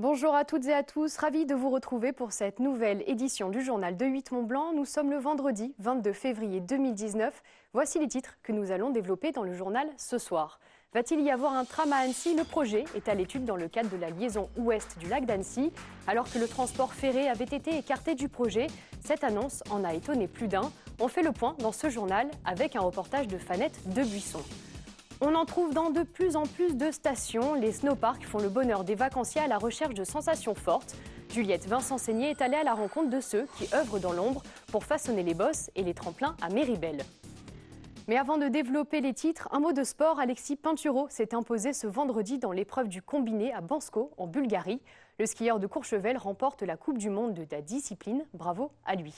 Bonjour à toutes et à tous, ravi de vous retrouver pour cette nouvelle édition du journal de 8 Mont-Blanc. Nous sommes le vendredi 22 février 2019. Voici les titres que nous allons développer dans le journal ce soir. Va-t-il y avoir un tram à Annecy? Le projet est à l'étude dans le cadre de la liaison ouest du lac d'Annecy. Alors que le transport ferré avait été écarté du projet, cette annonce en a étonné plus d'un. On fait le point dans ce journal avec un reportage de Fanette Debuisson. On en trouve dans de plus en plus de stations. Les snowparks font le bonheur des vacanciers à la recherche de sensations fortes. Juliette Vincent-Seigné est allée à la rencontre de ceux qui œuvrent dans l'ombre pour façonner les bosses et les tremplins à Méribel. Mais avant de développer les titres, un mot de sport. Alexis Pinturo s'est imposé ce vendredi dans l'épreuve du combiné à Bansko, en Bulgarie. Le skieur de Courchevel remporte la Coupe du monde de la discipline. Bravo à lui.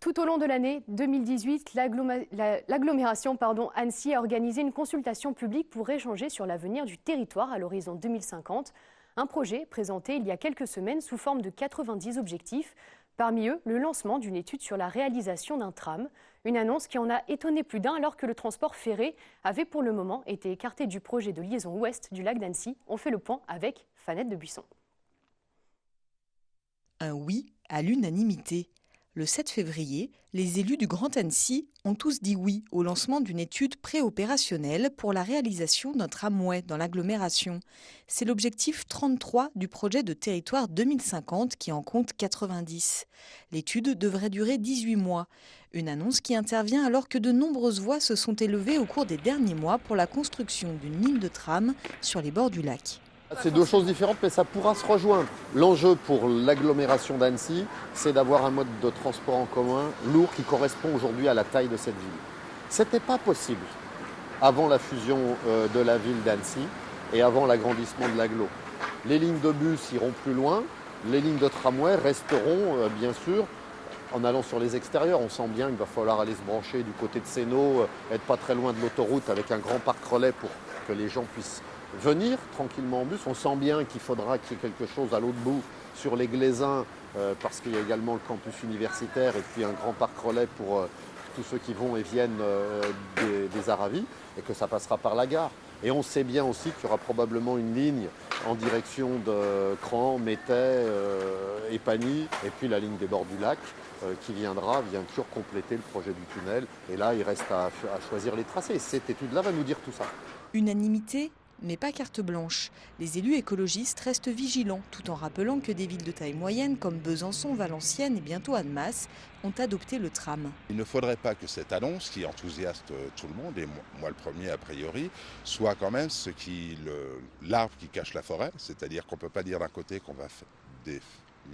Tout au long de l'année 2018, l'agglomération Annecy a organisé une consultation publique pour échanger sur l'avenir du territoire à l'horizon 2050. Un projet présenté il y a quelques semaines sous forme de 90 objectifs. Parmi eux, le lancement d'une étude sur la réalisation d'un tram. Une annonce qui en a étonné plus d'un alors que le transport ferré avait pour le moment été écarté du projet de liaison ouest du lac d'Annecy. On fait le point avec Fanette Debuisson. Un oui à l'unanimité. Le 7 février, les élus du Grand Annecy ont tous dit oui au lancement d'une étude préopérationnelle pour la réalisation d'un tramway dans l'agglomération. C'est l'objectif 33 du projet de territoire 2050 qui en compte 90. L'étude devrait durer 18 mois. Une annonce qui intervient alors que de nombreuses voix se sont élevées au cours des derniers mois pour la construction d'une ligne de tram sur les bords du lac. C'est deux choses différentes, mais ça pourra se rejoindre. L'enjeu pour l'agglomération d'Annecy, c'est d'avoir un mode de transport en commun lourd qui correspond aujourd'hui à la taille de cette ville. Ce n'était pas possible avant la fusion de la ville d'Annecy et avant l'agrandissement de l'agglo. Les lignes de bus iront plus loin, les lignes de tramway resteront bien sûr en allant sur les extérieurs. On sent bien qu'il va falloir aller se brancher du côté de Sénaux, être pas très loin de l'autoroute avec un grand parc relais pour que les gens puissent venir tranquillement en bus. On sent bien qu'il faudra qu'il y ait quelque chose à l'autre bout sur les Glaisins parce qu'il y a également le campus universitaire et puis un grand parc relais pour tous ceux qui vont et viennent des Aravis et que ça passera par la gare. Et on sait bien aussi qu'il y aura probablement une ligne en direction de Cran, Métais et Pagny et puis la ligne des bords du lac qui viendra bien sûr compléter le projet du tunnel. Et là, il reste à choisir les tracés. Cette étude-là va nous dire tout ça. Unanimité ? Mais pas carte blanche. Les élus écologistes restent vigilants, tout en rappelant que des villes de taille moyenne comme Besançon, Valenciennes et bientôt Annemasse ont adopté le tram. Il ne faudrait pas que cette annonce, qui enthousiaste tout le monde, et moi le premier a priori, soit quand même l'arbre qui cache la forêt, c'est-à-dire qu'on ne peut pas dire d'un côté qu'on va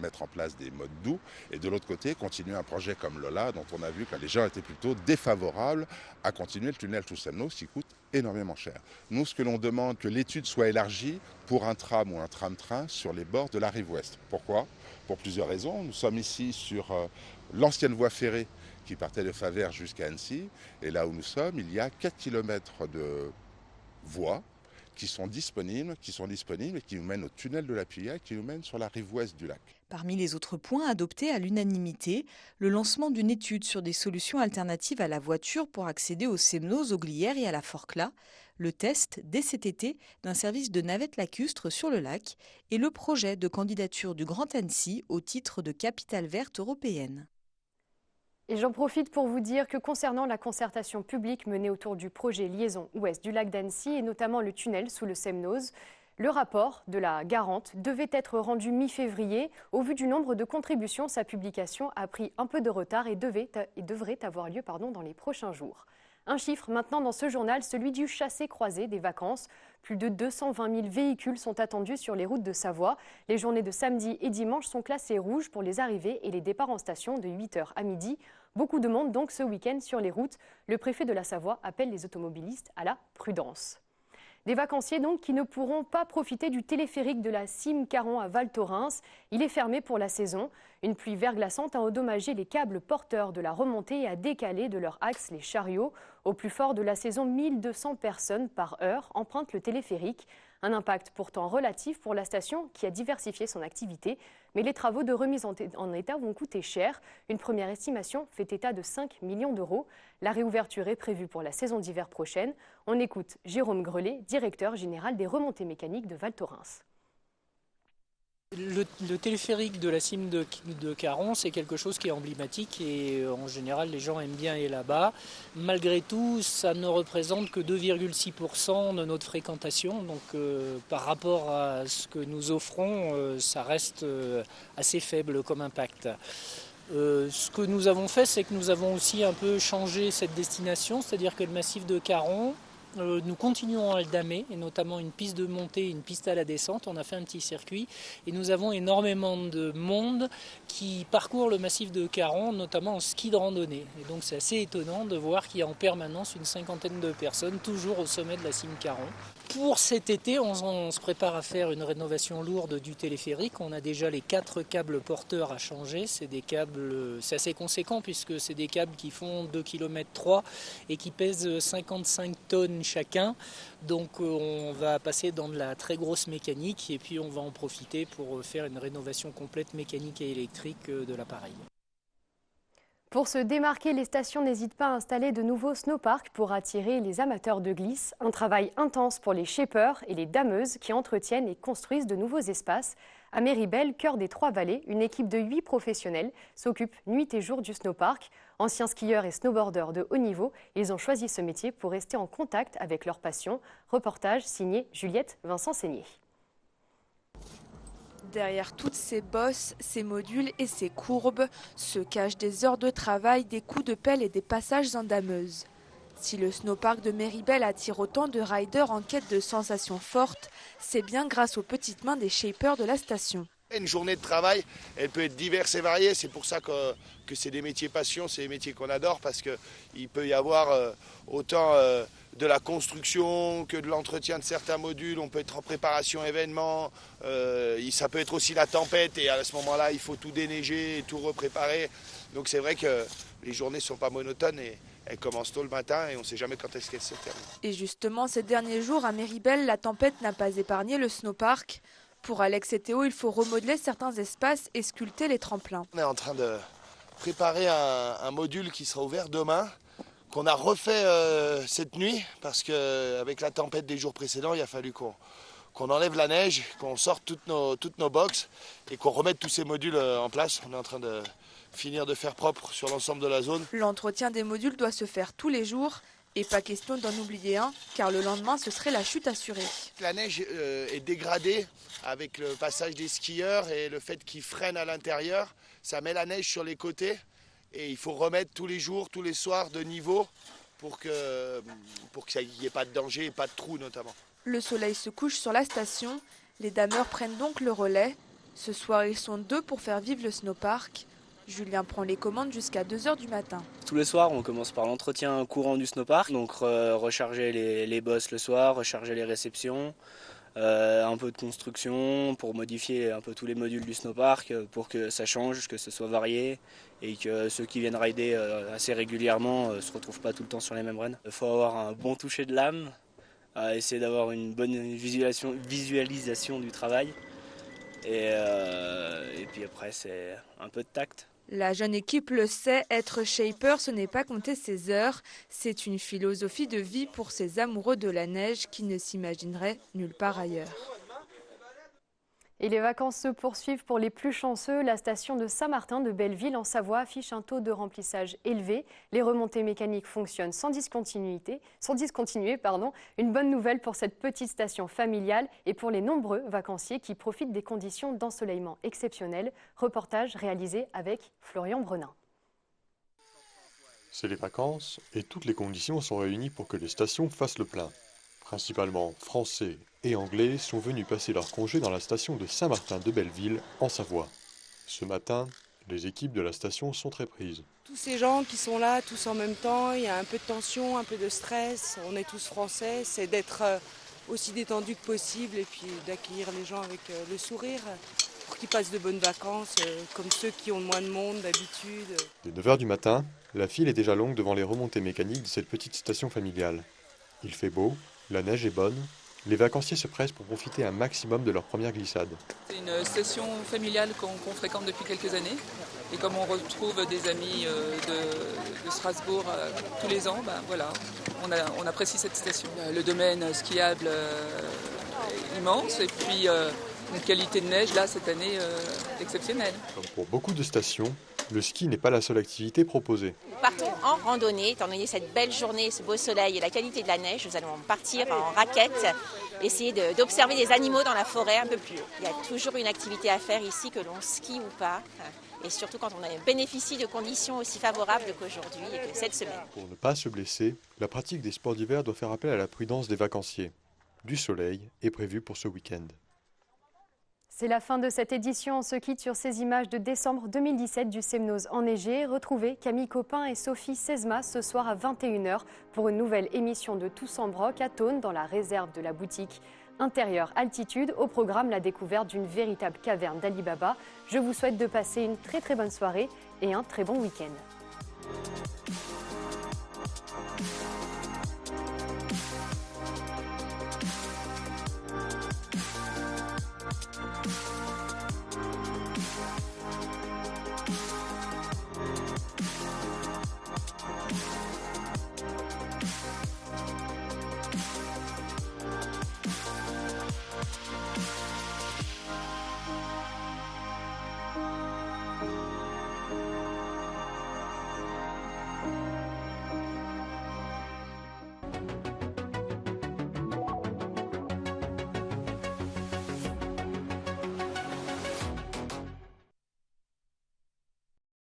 mettre en place des modes doux et de l'autre côté continuer un projet comme Lola dont on a vu que les gens étaient plutôt défavorables à continuer le tunnel Toussaint-Nau qui coûte énormément cher. Nous, ce que l'on demande, que l'étude soit élargie pour un tram ou un tram-train sur les bords de la rive ouest. Pourquoi? Pour plusieurs raisons. Nous sommes ici sur l'ancienne voie ferrée qui partait de Favert jusqu'à Annecy et là où nous sommes, il y a 4 km de voies qui sont disponibles et qui nous mènent au tunnel de la Puyaille, qui nous mènent sur la rive ouest du lac. Parmi les autres points adoptés à l'unanimité, le lancement d'une étude sur des solutions alternatives à la voiture pour accéder aux Semnoz, aux Glières et à la Forclaz, le test dès cet été d'un service de navette lacustre sur le lac et le projet de candidature du Grand Annecy au titre de capitale verte européenne. Et j'en profite pour vous dire que concernant la concertation publique menée autour du projet liaison ouest du lac d'Annecy et notamment le tunnel sous le Semnoz, le rapport de la garante devait être rendu mi-février. Au vu du nombre de contributions, sa publication a pris un peu de retard et devrait avoir lieu dans les prochains jours. Un chiffre maintenant dans ce journal, celui du chassé-croisé des vacances. Plus de 220 000 véhicules sont attendus sur les routes de Savoie. Les journées de samedi et dimanche sont classées rouges pour les arrivées et les départs en station de 8h à midi. Beaucoup de monde donc ce week-end sur les routes. Le préfet de la Savoie appelle les automobilistes à la prudence. Des vacanciers donc qui ne pourront pas profiter du téléphérique de la Cime Caron à Val Thorens. Il est fermé pour la saison. Une pluie verglaçante a endommagé les câbles porteurs de la remontée et a décalé de leur axe les chariots. Au plus fort de la saison, 1200 personnes par heure empruntent le téléphérique. Un impact pourtant relatif pour la station qui a diversifié son activité. Mais les travaux de remise en état vont coûter cher. Une première estimation fait état de 5 millions d'euros. La réouverture est prévue pour la saison d'hiver prochaine. On écoute Jérôme Grelet, directeur général des remontées mécaniques de Val Thorens. Le téléphérique de la cime de Caron, c'est quelque chose qui est emblématique et en général les gens aiment bien aller là-bas. Malgré tout, ça ne représente que 2,6% de notre fréquentation, donc par rapport à ce que nous offrons, ça reste assez faible comme impact. Ce que nous avons fait, c'est que nous avons aussi un peu changé cette destination, c'est-à-dire que le massif de Caron, nous continuons à le damer, et notamment une piste de montée et une piste à la descente. On a fait un petit circuit et nous avons énormément de monde qui parcourt le massif de Caron, notamment en ski de randonnée. Et donc c'est assez étonnant de voir qu'il y a en permanence une cinquantaine de personnes toujours au sommet de la cime Caron. Pour cet été, on se prépare à faire une rénovation lourde du téléphérique. On a déjà les 4 câbles porteurs à changer. C'est assez conséquent puisque c'est des câbles qui font 2,3 km et qui pèsent 55 tonnes chacun. Donc on va passer dans de la très grosse mécanique et puis on va en profiter pour faire une rénovation complète mécanique et électrique de l'appareil. Pour se démarquer, les stations n'hésitent pas à installer de nouveaux snowparks pour attirer les amateurs de glisse. Un travail intense pour les shapers et les dameuses qui entretiennent et construisent de nouveaux espaces. À Méribel, cœur des Trois-Vallées, une équipe de 8 professionnels s'occupe nuit et jour du snowpark. Anciens skieurs et snowboarders de haut niveau, ils ont choisi ce métier pour rester en contact avec leur passion. Reportage signé Juliette Vincent-Seigné. Derrière toutes ces bosses, ces modules et ces courbes se cachent des heures de travail, des coups de pelle et des passages en dameuse. Si le snowpark de Méribel attire autant de riders en quête de sensations fortes, c'est bien grâce aux petites mains des shapers de la station. Une journée de travail, elle peut être diverse et variée. C'est pour ça que c'est des métiers passion, c'est des métiers qu'on adore parce qu'il peut y avoir autant de la construction que de l'entretien de certains modules. On peut être en préparation événement. Ça peut être aussi la tempête et à ce moment-là, il faut tout déneiger et tout repréparer. Donc c'est vrai que les journées ne sont pas monotones et elles commencent tôt le matin et on ne sait jamais quand est-ce qu'elles se terminent. Et justement, ces derniers jours à Méribel, la tempête n'a pas épargné le snowpark. Pour Alex et Théo, il faut remodeler certains espaces et sculpter les tremplins. On est en train de préparer un module qui sera ouvert demain, qu'on a refait cette nuit, parce qu'avec la tempête des jours précédents, il a fallu qu'on enlève la neige, qu'on sorte toutes nos boxes et qu'on remette tous ces modules en place. On est en train de finir de faire propre sur l'ensemble de la zone. L'entretien des modules doit se faire tous les jours. Et pas question d'en oublier un, car le lendemain, ce serait la chute assurée. La neige est dégradée avec le passage des skieurs et le fait qu'ils freinent à l'intérieur. Ça met la neige sur les côtés et il faut remettre tous les jours, tous les soirs de niveau pour qu'il n'y ait pas de danger et pas de trous notamment. Le soleil se couche sur la station. Les dameurs prennent donc le relais. Ce soir, ils sont 2 pour faire vivre le snowpark. Julien prend les commandes jusqu'à 2 h du matin. Tous les soirs, on commence par l'entretien courant du snowpark, donc recharger les bosses le soir, recharger les réceptions, un peu de construction pour modifier un peu tous les modules du snowpark pour que ça change, que ce soit varié et que ceux qui viennent rider assez régulièrement ne se retrouvent pas tout le temps sur les mêmes runs. Il faut avoir un bon toucher de l'âme, essayer d'avoir une bonne visualisation du travail et puis après c'est un peu de tact. La jeune équipe le sait, être shaper, ce n'est pas compter ses heures. C'est une philosophie de vie pour ces amoureux de la neige qui ne s'imagineraient nulle part ailleurs. Et les vacances se poursuivent pour les plus chanceux. La station de Saint-Martin de Belleville en Savoie affiche un taux de remplissage élevé. Les remontées mécaniques fonctionnent sans discontinuer. Une bonne nouvelle pour cette petite station familiale et pour les nombreux vacanciers qui profitent des conditions d'ensoleillement exceptionnelles. Reportage réalisé avec Florian Brenin. C'est les vacances et toutes les conditions sont réunies pour que les stations fassent le plein. Principalement français et anglais sont venus passer leur congé dans la station de Saint-Martin de Belleville en Savoie. Ce matin, les équipes de la station sont très prises. Tous ces gens qui sont là, tous en même temps, il y a un peu de tension, un peu de stress, on est tous français, c'est d'être aussi détendu que possible et puis d'accueillir les gens avec le sourire pour qu'ils passent de bonnes vacances, comme ceux qui ont moins de monde d'habitude. Dès 9 h du matin, la file est déjà longue devant les remontées mécaniques de cette petite station familiale. Il fait beau, la neige est bonne, les vacanciers se pressent pour profiter un maximum de leur première glissade. C'est une station familiale qu'on fréquente depuis quelques années. Et comme on retrouve des amis de Strasbourg tous les ans, voilà, on apprécie cette station. Le domaine skiable est immense et puis une qualité de neige là cette année exceptionnelle. Comme pour beaucoup de stations, le ski n'est pas la seule activité proposée. Partons en randonnée, étant donné cette belle journée, ce beau soleil et la qualité de la neige, nous allons partir en raquette, essayer d'observer des animaux dans la forêt un peu plus haut. Il y a toujours une activité à faire ici, que l'on skie ou pas, et surtout quand on bénéficie de conditions aussi favorables qu'aujourd'hui et que cette semaine. Pour ne pas se blesser, la pratique des sports d'hiver doit faire appel à la prudence des vacanciers. Du soleil est prévu pour ce week-end. C'est la fin de cette édition. On se quitte sur ces images de décembre 2017 du Semnoz enneigé. Retrouvez Camille Copin et Sophie Sesma ce soir à 21h pour une nouvelle émission de Tous en Broc à Thônes dans la réserve de la boutique. Intérieure altitude, au programme la découverte d'une véritable caverne d'Ali Baba. Je vous souhaite de passer une très bonne soirée et un très bon week-end.